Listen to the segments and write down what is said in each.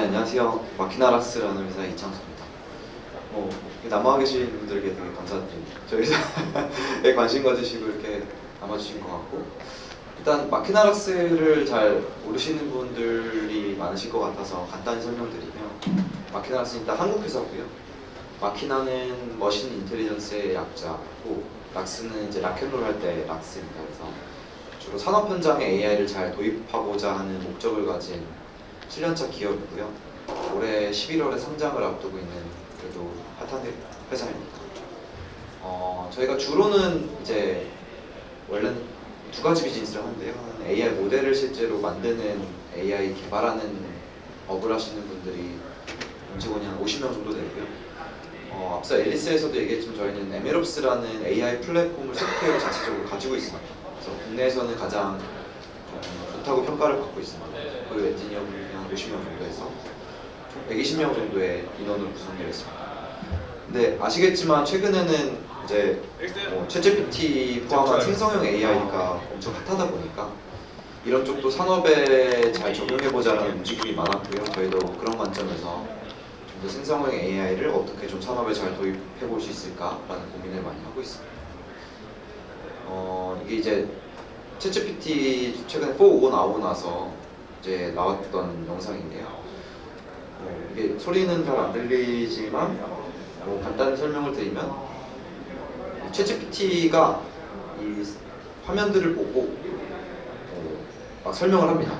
네, 안녕하세요. 마키나락스라는 회사의 이창수입니다. 남아 계신 분들에게 되게 감사드립니다. 저희 회사에 관심 가지시고 이렇게 남아주신 것 같고, 일단 마키나락스를 잘 모르시는 분들이 많으실 것 같아서 간단히 설명드리면, 마키나락스는 일단 한국 회사고요. 마키나는 머신 인텔리전스의 약자고, 락스는 이제 락앤롤 할 때 락스입니다. 그래서 주로 산업 현장에 AI를 잘 도입하고자 하는 목적을 가진 7년차 기업이고요. 올해 11월에 상장을 앞두고 있는 그래도 핫한 회사입니다. 저희가 주로는 이제 원래는 두 가지 비즈니스를 하는데요. AI 모델을 실제로 만드는 AI 개발하는 업을 하시는 분들이 직원이 한 50명 정도 되고요. 앞서 앨리스에서도 얘기했지만 저희는 MLOps라는 AI 플랫폼을 소프트웨어 자체적으로 가지고 있습니다. 그래서 국내에서는 가장 좋다고 평가를 받고 있습니다. 그 엔지니어분이 한 50명 정도 해서 총 120명 정도의 인원으로 구성되어 있습니다. 근데 아시겠지만 최근에는 이제 챗GPT 포함한 생성형 AI가 엄청 핫하다 보니까 이런 쪽도 산업에 잘 적용해보자는 움직임이 많았고요. 저희도 그런 관점에서 좀 더 생성형 AI를 어떻게 좀 산업에 잘 도입해볼 수 있을까라는 고민을 많이 하고 있습니다. 이게 이제 챗GPT 최근에 4.5 나오고 나서 이제 나왔던 영상인데요. 이게 소리는 잘 안 들리지만 간단히 설명을 드리면 챗GPT가 이 화면들을 보고 막 설명을 합니다.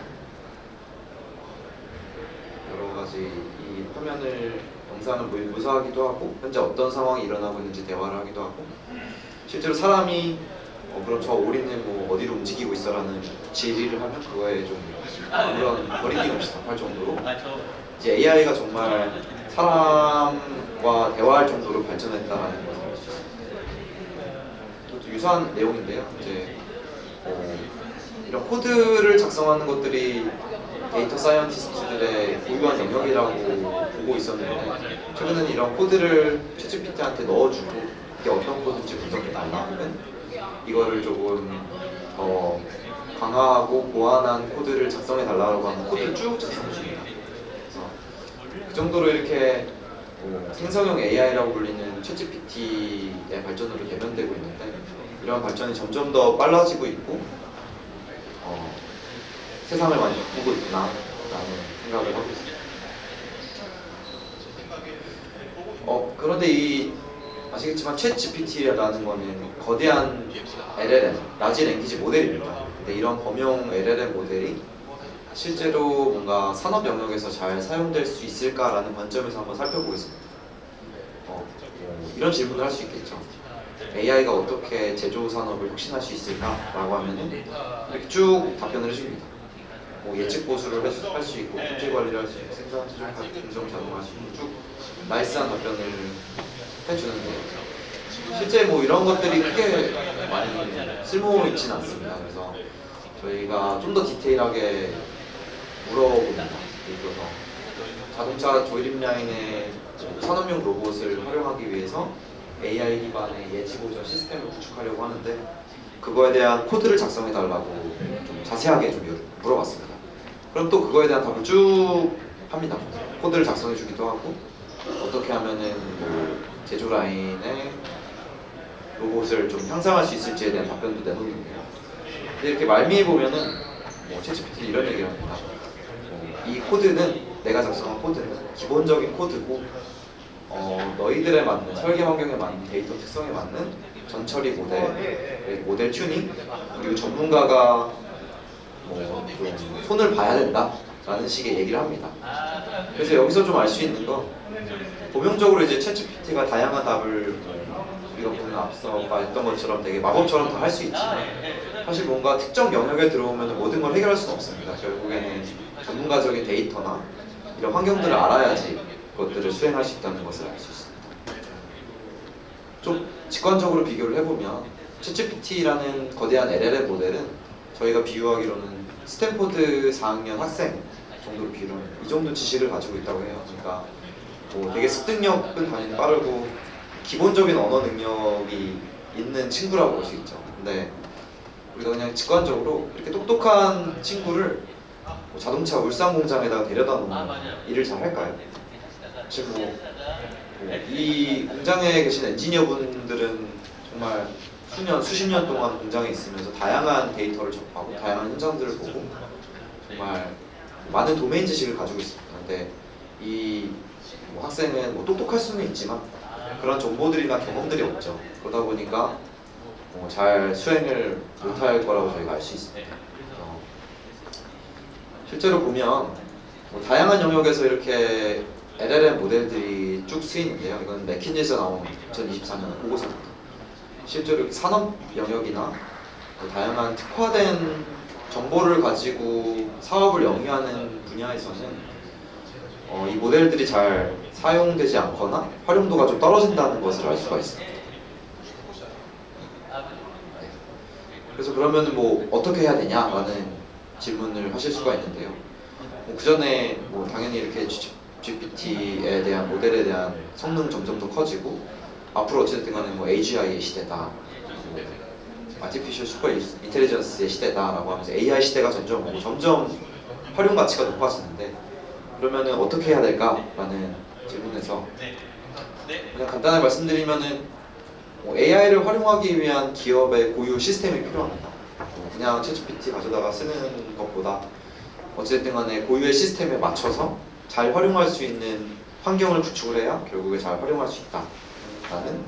여러 가지 이 화면을 영상을 묘사하기도 하고 현재 어떤 상황이 일어나고 있는지 대화를 하기도 하고 실제로 사람이 그럼 저 오리는 뭐 어디로 움직이고 있어라는 질의를 하면 그거에 좀 아무런 거리낌 없이 답할 정도로 이제 AI가 정말 사람과 대화할 정도로 발전했다라는 것을 알 수 있습니다. 또 유사한 내용인데요. 이제 이런 코드를 작성하는 것들이 데이터 사이언티스트들의 고유한 영역이라고 보고 있었는데 최근에는 이런 코드를 챗GPT한테 넣어주고 이게 어떤 코드인지 분석해달라면 이거를 조금 더 강화하고 보완한 코드를 작성해달라고 하면 코드를 쭉 작성해줍니다. 그래서 그 정도로 이렇게 생성형 AI라고 불리는 챗GPT의 발전으로 개변되고 있는데 이런 발전이 점점 더 빨라지고 있고 세상을 많이 바꾸고 있구나라는 생각을 하고 있습니다. 그런데 아시겠지만 챗GPT라는 거는 거대한 LLM, 라지 랭귀지 모델입니다. 근데 이런 범용 LLM 모델이 실제로 뭔가 산업 영역에서 잘 사용될 수 있을까라는 관점에서 한번 살펴보겠습니다. 이런 질문을 할 수 있겠죠. AI가 어떻게 제조 산업을 혁신할 수 있을까라고 하면은 이렇게 쭉 답변을 해줍니다. 예측 보수를 할 수 있고, 품질 관리를 할 수 있고, 생산 최종화 공정 작용할 수 있고 쭉 나이스한 답변을 해주는데 실제 이런 것들이 크게 많이 쓸모 있지는 않습니다. 그래서 저희가 좀 더 디테일하게 물어봅니다. 예를 들어서 자동차 조립 라인의 산업용 로봇을 활용하기 위해서 AI 기반의 예지 보전 시스템을 구축하려고 하는데 그거에 대한 코드를 작성해 달라고 좀 자세하게 좀 물어봤습니다. 그럼 또 그거에 대한 답을 쭉 합니다. 코드를 작성해 주기도 하고 어떻게 하면은 제조 라인의 로봇을 좀 향상할 수 있을지에 대한 답변도 내놓는데요. 근데 이렇게 말미에 보면은 챗GPT 이런 얘기를 합니다. 이 코드는 내가 작성한 코드는 기본적인 코드고 너희들에 맞는 설계 환경에 맞는 데이터 특성에 맞는 전처리 모델 튜닝 그리고 전문가가 좀 손을 봐야 된다라는 식의 얘기를 합니다. 그래서 여기서 좀 알 수 있는 건 도명적으로 이제 챗GPT가 다양한 답을 우리가 보는 앞서 말했던 것처럼 되게 마법처럼 다 할 수 있지만 사실 뭔가 특정 영역에 들어오면 모든 걸 해결할 수는 없습니다. 결국에는 전문가적인 데이터나 이런 환경들을 알아야지 그것들을 수행할 수 있다는 것을 알 수 있습니다. 좀 직관적으로 비교를 해보면 챗GPT라는 거대한 LLM 모델은 저희가 비유하기로는 스탠포드 4학년 학생 정도로 비유를 합니다. 이 정도 지식을 가지고 있다고 해요. 그러니까 되게 습득력은 당연히 빠르고 기본적인 언어 능력이 있는 친구라고 볼 수 있죠. 근데 우리가 그냥 직관적으로 이렇게 똑똑한 친구를 뭐 자동차 울산 공장에다가 데려다 놓는 일을 잘 할까요? 지금 이 공장에 계신 엔지니어 분들은 정말 수년, 수십 년 동안 공장에 있으면서 다양한 데이터를 접하고 다양한 현장들을 보고 정말 많은 도메인 지식을 가지고 있습니다. 근데 뭐 학생은 뭐 똑똑할 수는 있지만 그런 정보들이나 경험들이 없죠. 그러다 보니까 잘 수행을 못할 거라고 저희가 알 수 있습니다. 실제로 보면 다양한 영역에서 이렇게 LLM 모델들이 쭉 쓰이는데요. 이건 맥킨지에서 나온 2024년 보고서입니다. 실제로 산업 영역이나 다양한 특화된 정보를 가지고 사업을 영위하는 분야에서는 이 모델들이 잘 사용되지 않거나 활용도가 좀 떨어진다는 것을 알 수가 있습니다. 그래서 그러면 뭐 어떻게 해야 되냐라는 질문을 하실 수가 있는데요. 그 전에 당연히 이렇게 GPT에 대한 모델에 대한 성능 점점 더 커지고 앞으로 어쨌든 간에 AGI의 시대다, Artificial Super Intelligence의 시대다라고 하면서 AI 시대가 점점 활용 가치가 높아지는데 그러면은 어떻게 해야 될까라는 질문에서 그냥 간단하게 말씀드리면은 AI를 활용하기 위한 기업의 고유 시스템이 필요합니다. 그냥 챗GPT 가져다가 쓰는 것보다 어쨌든 간에 고유의 시스템에 맞춰서 잘 활용할 수 있는 환경을 구축을 해야 결국에 잘 활용할 수 있다라는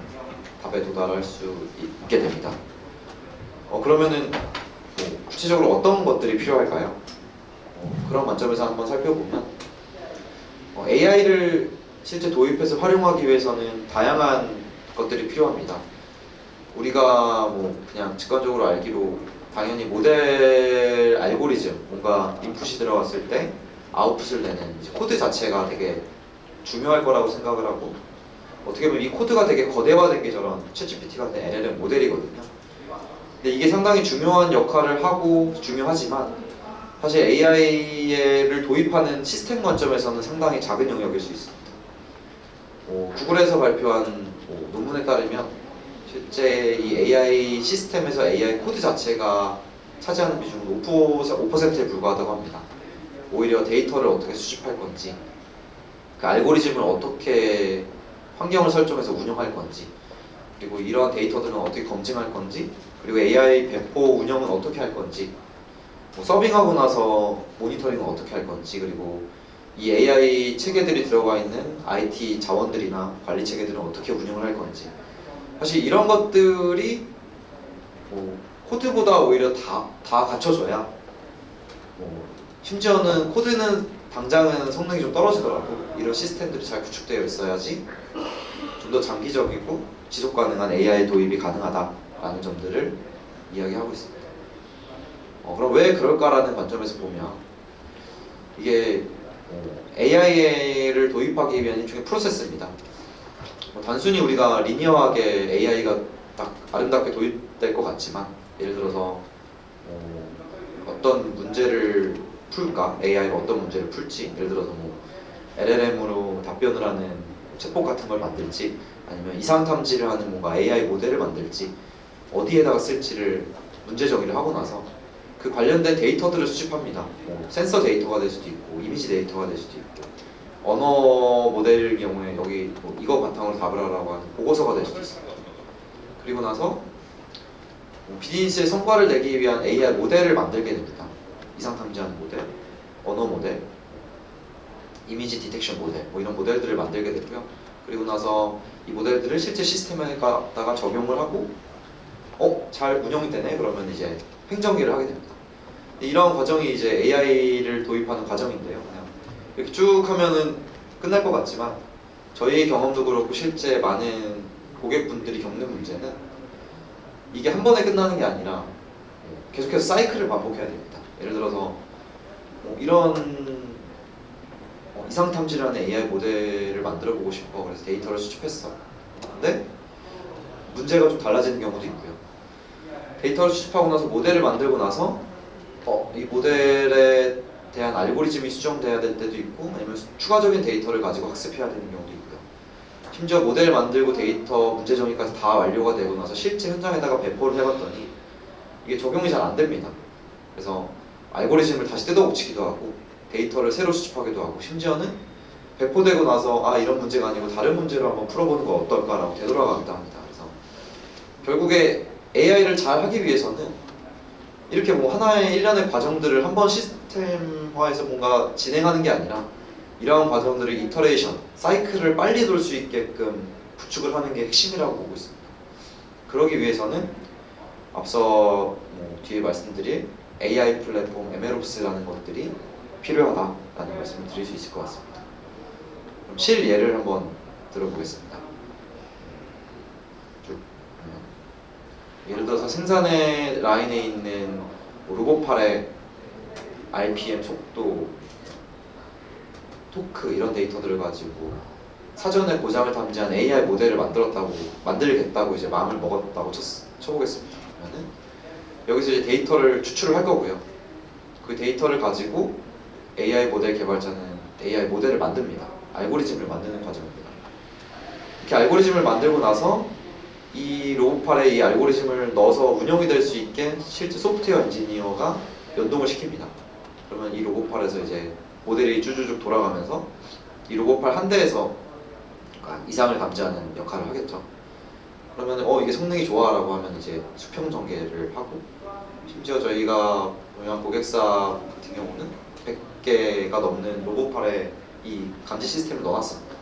답에 도달할 수 있게 됩니다. 그러면은 구체적으로 어떤 것들이 필요할까요? 그런 관점에서 한번 살펴보면 AI를 실제 도입해서 활용하기 위해서는 다양한 것들이 필요합니다. 우리가 그냥 직관적으로 알기로 당연히 모델 알고리즘, 뭔가 인풋이 들어갔을 때 아웃풋을 내는 코드 자체가 되게 중요할 거라고 생각을 하고, 어떻게 보면 이 코드가 되게 거대화된 게 저런 챗GPT 같은 LLM 모델이거든요. 근데 이게 상당히 중요한 역할을 하고 중요하지만 사실 AI를 도입하는 시스템 관점에서는 상당히 작은 영역일 수 있습니다. 구글에서 발표한 논문에 따르면 실제 이 AI 시스템에서 AI 코드 자체가 차지하는 비중은 5%에 불과하다고 합니다. 오히려 데이터를 어떻게 수집할 건지, 그 알고리즘을 어떻게 환경을 설정해서 운영할 건지, 그리고 이러한 데이터들은 어떻게 검증할 건지, 그리고 AI 배포 운영은 어떻게 할 건지, 서빙하고 나서 모니터링은 어떻게 할 건지, 그리고 이 AI 체계들이 들어가 있는 IT 자원들이나 관리 체계들은 어떻게 운영을 할 건지, 사실 이런 것들이 코드보다 오히려 다 갖춰져야, 심지어는 코드는 당장은 성능이 좀 떨어지더라도 이런 시스템들이 잘 구축되어 있어야지 좀 더 장기적이고 지속 가능한 AI 도입이 가능하다라는 점들을 이야기하고 있습니다. 그럼 왜 그럴까라는 관점에서 보면 이게 AI를 도입하기 위한 일종의 프로세스입니다. 단순히 우리가 리니어하게 AI가 딱 아름답게 도입될 것 같지만, 예를 들어서 어떤 문제를 풀까? AI가 어떤 문제를 풀지? 예를 들어서 LLM으로 답변을 하는 챗봇 같은 걸 만들지, 아니면 이상 탐지를 하는 뭔가 AI 모델을 만들지, 어디에다가 쓸지를 문제 정의를 하고 나서 그 관련된 데이터들을 수집합니다. 센서 데이터가 될 수도 있고, 이미지 데이터가 될 수도 있고, 언어 모델일 경우에 여기 이거 바탕으로 답을 하라고 하는 보고서가 될 수도 있습니다. 그리고 나서 비즈니스의 성과를 내기 위한 AI 모델을 만들게 됩니다. 이상 탐지하는 모델, 언어 모델, 이미지 디텍션 모델, 이런 모델들을 만들게 되고요. 그리고 나서 이 모델들을 실제 시스템에다가 적용을 하고 잘 운영이 되네? 그러면 이제 행정기를 하게 됩니다. 이런 과정이 이제 AI를 도입하는 과정인데요. 그냥 이렇게 쭉 하면은 끝날 것 같지만 저희 경험도 그렇고 실제 많은 고객분들이 겪는 문제는 이게 한 번에 끝나는 게 아니라 계속해서 사이클을 반복해야 됩니다. 예를 들어서 이런 이상 탐지를 하는 AI 모델을 만들어 보고 싶어. 그래서 데이터를 수집했어. 근데 문제가 좀 달라지는 경우도 있고요. 데이터를 수집하고 나서 모델을 만들고 나서 이 모델에 대한 알고리즘이 수정돼야 될 때도 있고, 아니면 추가적인 데이터를 가지고 학습해야 되는 경우도 있고요. 심지어 모델 만들고 데이터 문제 정의까지 다 완료가 되고 나서 실제 현장에다가 배포를 해봤더니 이게 적용이 잘 안 됩니다. 그래서 알고리즘을 다시 뜯어고치기도 하고 데이터를 새로 수집하기도 하고 심지어는 배포되고 나서 아 이런 문제가 아니고 다른 문제로 한번 풀어보는 거 어떨까라고 되돌아가기도 합니다. 그래서 결국에 AI를 잘 하기 위해서는 이렇게 뭐 하나의 일련의 과정들을 한번 시스템화해서 뭔가 진행하는 게 아니라 이러한 과정들을 이터레이션, 사이클을 빨리 돌 수 있게끔 구축을 하는 게 핵심이라고 보고 있습니다. 그러기 위해서는 앞서 뭐 뒤에 말씀드릴 AI 플랫폼 MLOps라는 것들이 필요하다라는 말씀을 드릴 수 있을 것 같습니다. 그럼 실예를 한번 들어보겠습니다. 쭉 예를 들어서 생산의 라인에 있는 로봇팔의 RPM 속도, 토크 이런 데이터들을 가지고 사전에 고장을 탐지한 AI 모델을 만들겠다고 이제 마음을 먹었다고 쳐보겠습니다. 그러면은 여기서 이제 데이터를 추출을 할 거고요. 그 데이터를 가지고 AI 모델 개발자는 AI 모델을 만듭니다. 알고리즘을 만드는 과정입니다. 이렇게 알고리즘을 만들고 나서 이 로봇팔에 이 알고리즘을 넣어서 운영이 될 수 있게 실제 소프트웨어 엔지니어가 연동을 시킵니다. 그러면 이 로봇팔에서 이제 모델이 쭈쭈쭉 돌아가면서 이 로봇팔 한 대에서 이상을 감지하는 역할을 하겠죠. 그러면 이게 성능이 좋아라고 하면 이제 수평 전개를 하고 심지어 저희가 유명한 고객사 같은 경우는 100개가 넘는 로봇팔에 이 감지 시스템을 넣어놨습니다.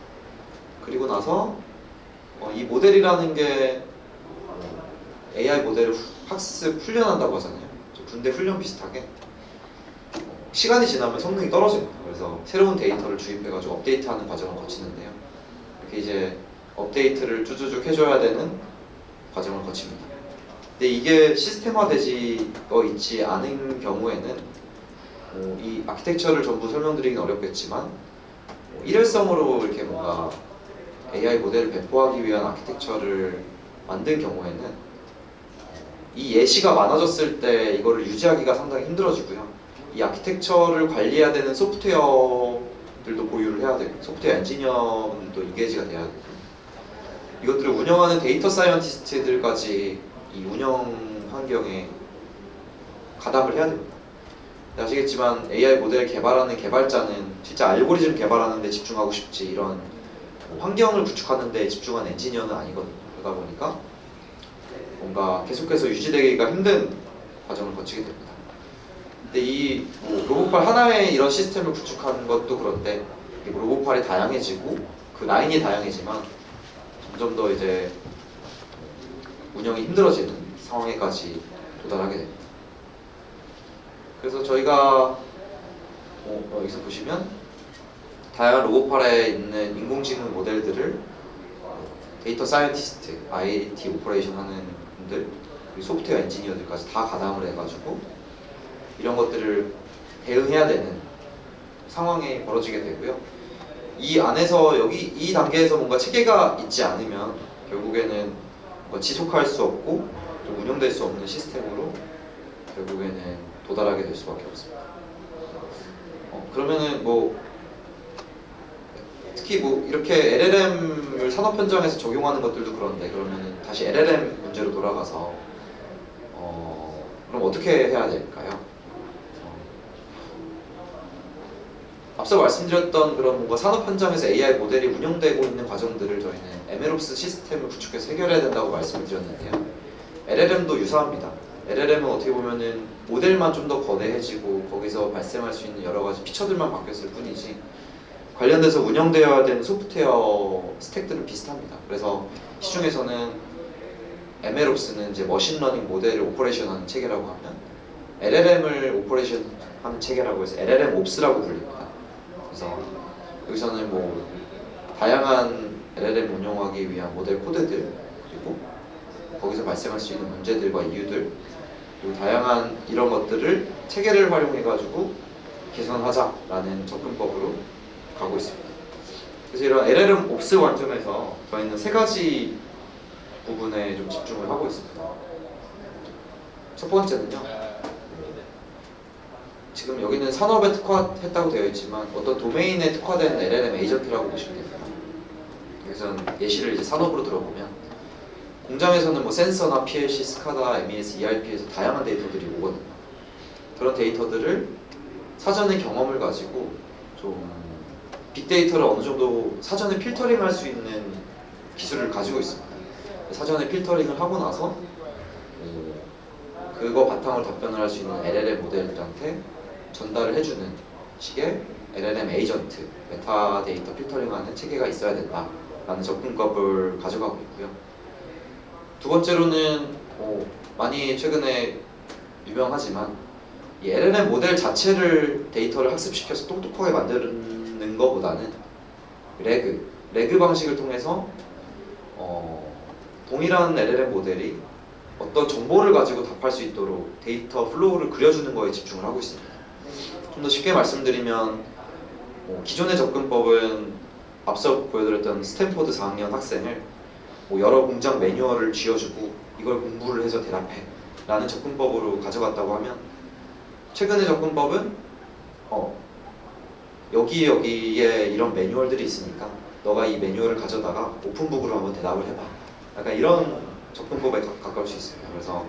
그리고 나서 이 모델이라는 게 AI 모델을 학습 훈련한다고 하잖아요. 군대 훈련 비슷하게 시간이 지나면 성능이 떨어집니다. 그래서 새로운 데이터를 주입해가지고 업데이트하는 과정을 거치는데요. 이렇게 이제 업데이트를 쭈쭈쭉 해줘야 되는 과정을 거칩니다. 근데 이게 시스템화되지 있지 않은 경우에는 이 아키텍처를 전부 설명드리긴 어렵겠지만 일회성으로 이렇게 뭔가 AI 모델을 배포하기 위한 아키텍처를 만든 경우에는 이 예시가 많아졌을 때 이거를 유지하기가 상당히 힘들어지고요. 이 아키텍처를 관리해야 되는 소프트웨어들도 보유를 해야 되고 소프트웨어 엔지니어분도 인게이지가 돼야 되고 이것들을 운영하는 데이터 사이언티스트들까지 이 운영 환경에 가담을 해야 됩니다. 아시겠지만 AI 모델 개발하는 개발자는 진짜 알고리즘 개발하는 데 집중하고 싶지 이런 환경을 구축하는 데 집중한 엔지니어는 아니거든요. 그러다 보니까 뭔가 계속해서 유지되기가 힘든 과정을 거치게 됩니다. 근데 이 로봇팔 하나의 이런 시스템을 구축하는 것도 그런데 로봇팔이 다양해지고 그 라인이 다양해지만 점점 더 이제 운영이 힘들어지는 상황에까지 도달하게 됩니다. 그래서 저희가 여기서 보시면 다양한 로봇팔에 있는 인공지능 모델들을 데이터 사이언티스트, IT 오퍼레이션 하는 분들, 그리고 소프트웨어 엔지니어들까지 다 가담을 해가지고 이런 것들을 대응해야 되는 상황이 벌어지게 되고요. 이 안에서 이 단계에서 뭔가 체계가 있지 않으면 결국에는 뭔가 지속할 수 없고 좀 운영될 수 없는 시스템으로 결국에는 도달하게 될 수밖에 없습니다. 그러면은 특히 이렇게 LLM을 산업 현장에서 적용하는 것들도 그런데 그러면은 다시 LLM 문제로 돌아가서 그럼 어떻게 해야 될까요? 앞서 말씀드렸던 그런 뭔가 산업 현장에서 AI 모델이 운영되고 있는 과정들을 저희는 MLOps 시스템을 구축해서 해결해야 된다고 말씀을 드렸는데요. LLM도 유사합니다. LLM은 어떻게 보면은 모델만 좀 더 거대해지고 거기서 발생할 수 있는 여러 가지 피처들만 바뀌었을 뿐이지 관련돼서 운영되어야 되는 소프트웨어 스택들은 비슷합니다. 그래서 시중에서는 MLOps는 이제 머신러닝 모델을 오퍼레이션하는 체계라고 하면 LLM을 오퍼레이션하는 체계라고 해서 LLMops라고 불립니다. 그래서 여기서는 다양한 LLM 운영하기 위한 모델 코드들 그리고 거기서 발생할 수 있는 문제들과 이유들 그리고 다양한 이런 것들을 체계를 활용해가지고 개선하자라는 접근법으로 가고 있습니다. 그래서 이런 LLMop스 관점에서 저희는 세 가지 부분에 좀 집중을 하고 있습니다. 첫 번째는요. 지금 여기는 산업에 특화했다고 되어 있지만 어떤 도메인에 특화된 LLM 에이전트라고 보시면 됩니다. 그래서 예시를 이제 산업으로 들어보면 공장에서는 센서나 PLC, 스카다, MES, ERP에서 다양한 데이터들이 오거든요. 그런 데이터들을 사전의 경험을 가지고 좀 빅데이터를 어느 정도 사전에 필터링할 수 있는 기술을 가지고 있습니다. 사전에 필터링을 하고 나서 그거 바탕으로 답변을 할 수 있는 LLM 모델들한테 전달을 해주는 식의 LLM 에이전트, 메타데이터 필터링하는 체계가 있어야 된다라는 접근법을 가져가고 있고요. 두 번째로는 많이 최근에 유명하지만 이 LLM 모델 자체를 데이터를 학습시켜서 똑똑하게 만드는 것보다는 레그 방식을 통해서 동일한 LLM 모델이 어떤 정보를 가지고 답할 수 있도록 데이터 플로우를 그려주는 거에 집중을 하고 있습니다. 좀 더 쉽게 말씀드리면 기존의 접근법은 앞서 보여드렸던 스탠포드 4학년 학생을 여러 공장 매뉴얼을 쥐어주고 이걸 공부를 해서 대답해 라는 접근법으로 가져갔다고 하면, 최근의 접근법은 여기에 이런 매뉴얼들이 있으니까 너가 이 매뉴얼을 가져다가 오픈북으로 한번 대답을 해봐, 약간 이런 접근법에 가까울 수 있습니다. 그래서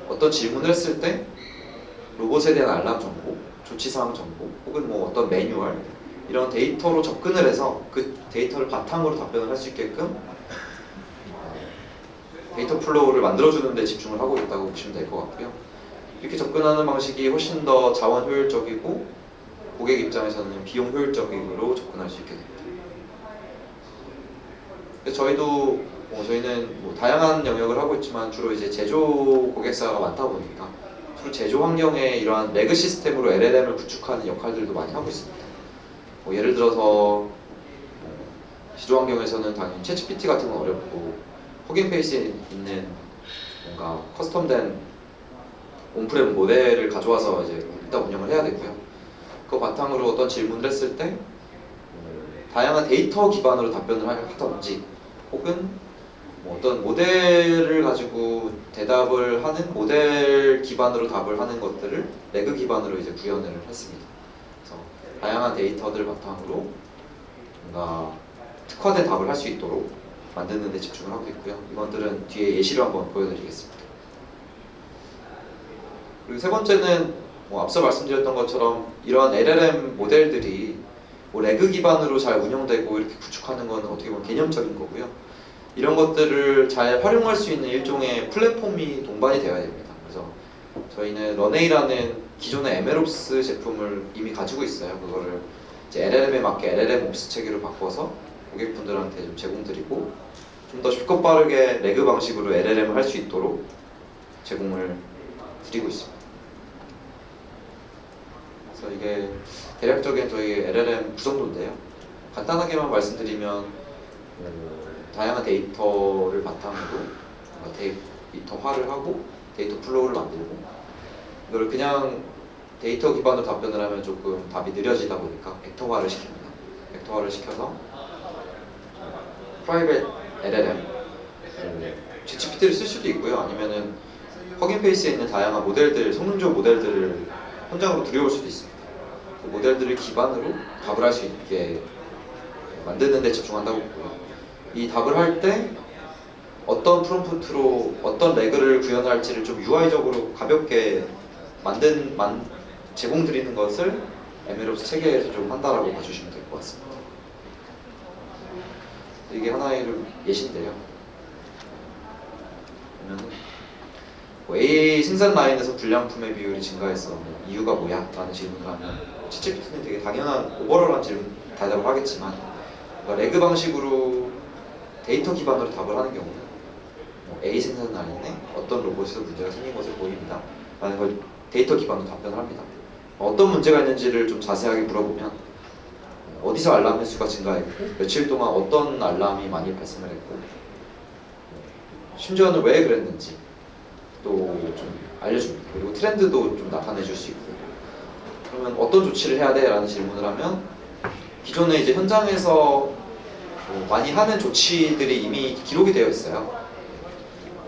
어떤 질문을 했을 때 로봇에 대한 알람 정보, 조치사항 정보, 혹은 어떤 매뉴얼, 이런 데이터로 접근을 해서 그 데이터를 바탕으로 답변을 할 수 있게끔 데이터 플로우를 만들어주는 데 집중을 하고 있다고 보시면 될 것 같고요. 이렇게 접근하는 방식이 훨씬 더 자원 효율적이고 고객 입장에서는 비용 효율적으로 접근할 수 있게 됩니다. 저희는 다양한 영역을 하고 있지만 주로 이제 제조 고객사가 많다 보니까 주로 제조 환경에 이러한 레그 시스템으로 LLM을 구축하는 역할들도 많이 하고 있습니다. 예를 들어서 제조 환경에서는 당연히 챗GPT 같은 건 어렵고 허깅 페이스에 있는 뭔가 커스텀된 온프렘 모델을 가져와서 이제 일단 운영을 해야 되고요. 그 바탕으로 어떤 질문을 했을 때 다양한 데이터 기반으로 답변을 하던지, 혹은 어떤 모델을 가지고 대답을 하는 모델 기반으로 답을 하는 것들을 레그 기반으로 이제 구현을 했습니다. 그래서 다양한 데이터들 바탕으로 뭔가 특화된 답을 할 수 있도록 만드는 데 집중을 하고 있고요. 이것들은 뒤에 예시로 한번 보여드리겠습니다. 그리고 세 번째는 앞서 말씀드렸던 것처럼 이러한 LLM 모델들이 레그 기반으로 잘 운영되고 이렇게 구축하는 건 어떻게 보면 개념적인 거고요. 이런 것들을 잘 활용할 수 있는 일종의 플랫폼이 동반이 되어야 됩니다. 그래서 저희는 런웨이라는 기존의 MLOps 제품을 이미 가지고 있어요. 그거를 이제 LLM에 맞게 LLMOps 체계로 바꿔서 고객분들한테 좀 제공드리고, 좀 더 쉽고 빠르게 레그 방식으로 LLM을 할 수 있도록 제공을 드리고 있습니다. 그래서 이게 대략적인 저희 LLM 구성도인데요. 간단하게만 말씀드리면 다양한 데이터를 바탕으로 데이터화를 하고 데이터 플로우를 만들고, 이걸 그냥 데이터 기반으로 답변을 하면 조금 답이 느려지다 보니까 벡터화를 시킵니다. 벡터화를 시켜서 프라이빗 LLM, GPT를 쓸 수도 있고요. 아니면은 허깅 페이스에 있는 다양한 모델들, 성능적 모델들을 현장으로 들여올 수도 있습니다. 그 모델들을 기반으로 답을 할 수 있게 만드는 데 집중한다고 보고요. 이 답을 할 때 어떤 프롬프트로 어떤 레그를 구현할지를 좀 UI적으로 가볍게 제공드리는 것을 MLOps 체계에서 좀 한다라고 봐주시면 될 것 같습니다. 이게 하나의 예시인데요. 보면 A 생산 라인에서 불량품의 비율이 증가했어. 이유가 뭐야? 라는 질문을 하면 챗GPT는 되게 당연한 오버롤한 대답을 하겠지만, 레그 방식으로 데이터 기반으로 답을 하는 경우는 A 생산 라인에 어떤 로봇에서 문제가 생긴 것을 보입니다 라는 걸 데이터 기반으로 답변을 합니다. 어떤 문제가 있는지를 좀 자세하게 물어보면 어디서 알람 횟수가 증가했고 며칠 동안 어떤 알람이 많이 발생을 했고 심지어는 왜 그랬는지 또 좀 알려줍니다. 그리고 트렌드도 좀 나타내 줄 수 있고, 그러면 어떤 조치를 해야 돼? 라는 질문을 하면 기존에 이제 현장에서 많이 하는 조치들이 이미 기록이 되어 있어요.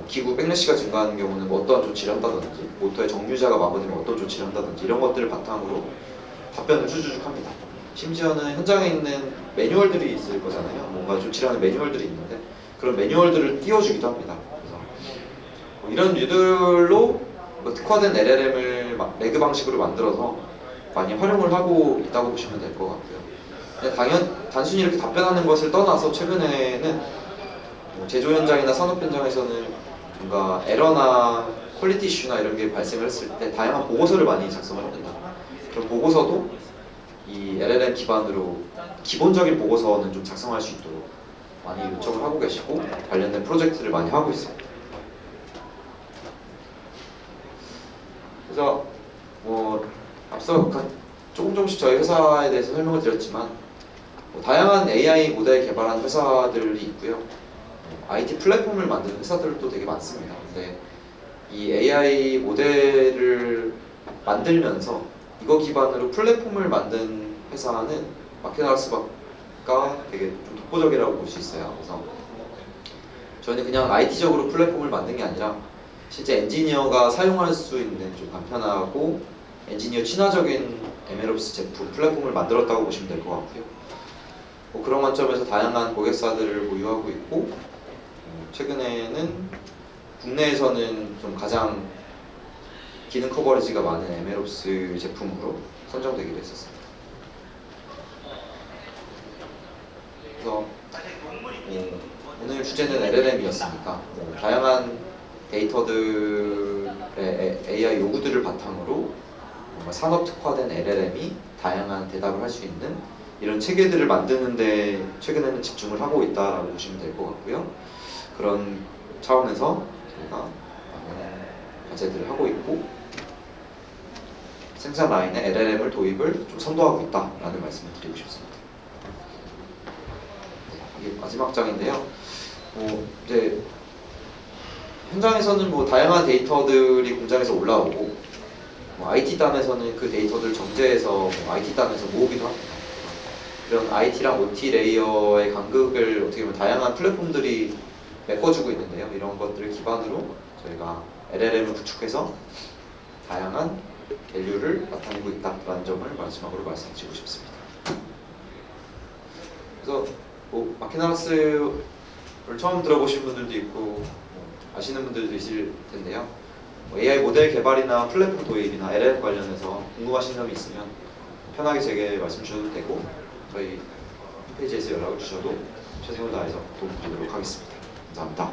기구 백래시가 증가하는 경우는 어떤 조치를 한다든지, 모터의 정류자가 마모되면 어떤 조치를 한다든지, 이런 것들을 바탕으로 답변을 쭉쭉 합니다. 심지어는 현장에 있는 매뉴얼들이 있을 거잖아요. 뭔가 조치를 하는 매뉴얼들이 있는데 그런 매뉴얼들을 띄워주기도 합니다. 그래서 이런 류들로 특화된 LLM을 레그 방식으로 만들어서 많이 활용을 하고 있다고 보시면 될 것 같고요. 근데 단순히 이렇게 답변하는 것을 떠나서 최근에는 뭐 제조 현장이나 산업 현장에서는 뭔가 에러나 퀄리티 이슈나 이런 게 발생을 했을 때 다양한 보고서를 많이 작성을 합니다. 그런 보고서도 이 LLM 기반으로 기본적인 보고서는 좀 작성할 수 있도록 많이 요청을 하고 계시고 관련된 프로젝트를 많이 하고 있습니다. 그래서 뭐 앞서 조금씩 저희 회사에 대해서 설명을 드렸지만 뭐 다양한 AI 모델 개발하는 회사들이 있고요. IT 플랫폼을 만드는 회사들도 되게 많습니다. 근데 이 AI 모델을 만들면서 이거 기반으로 플랫폼을 만든 회사는 마케나라스가 되게 좀 독보적이라고 볼 수 있어요. 그래서 저희는 그냥 IT적으로 플랫폼을 만든 게 아니라 실제 엔지니어가 사용할 수 있는 좀 간편하고 엔지니어 친화적인 MLOps 제품 플랫폼을 만들었다고 보시면 될 것 같고요. 뭐 그런 관점에서 다양한 고객사들을 보유하고 있고 최근에는 국내에서는 좀 가장 기능 커버리지가 많은 MLOps 제품으로 선정되기도 했었습니다. 그래서 오늘 주제는 LLM이었으니까 다양한 데이터들의 AI 요구들을 바탕으로 뭔가 산업 특화된 LLM이 다양한 대답을 할 수 있는 이런 체계들을 만드는데 최근에는 집중을 하고 있다라고 보시면 될 것 같고요. 그런 차원에서 저희가 많은 과제들을 하고 있고 생산 라인에 LLM을 도입을 좀 선도하고 있다라는 말씀을 드리고 싶습니다. 이게 마지막 장인데요. 이제 현장에서는 뭐 다양한 데이터들이 공장에서 올라오고 IT단에서는 그 데이터들 정제해서 IT단에서 모으기도 합니다. 이런 IT랑 OT 레이어의 간극을 어떻게 보면 다양한 플랫폼들이 메꿔주고 있는데요. 이런 것들을 기반으로 저희가 LLM을 구축해서 다양한 밸류를 나타내고 있다라는 점을 마지막으로 말씀드리고 싶습니다. 그래서 뭐 마케나라스를 처음 들어보신 분들도 있고 아시는 분들도 있을 텐데요. AI 모델 개발이나 플랫폼 도입이나 LLM 관련해서 궁금하신 점이 있으면 편하게 제게 말씀 주셔도 되고 저희 홈페이지에서 연락을 주셔도 최선을 다해서 도움드리도록 하겠습니다. 감사합니다.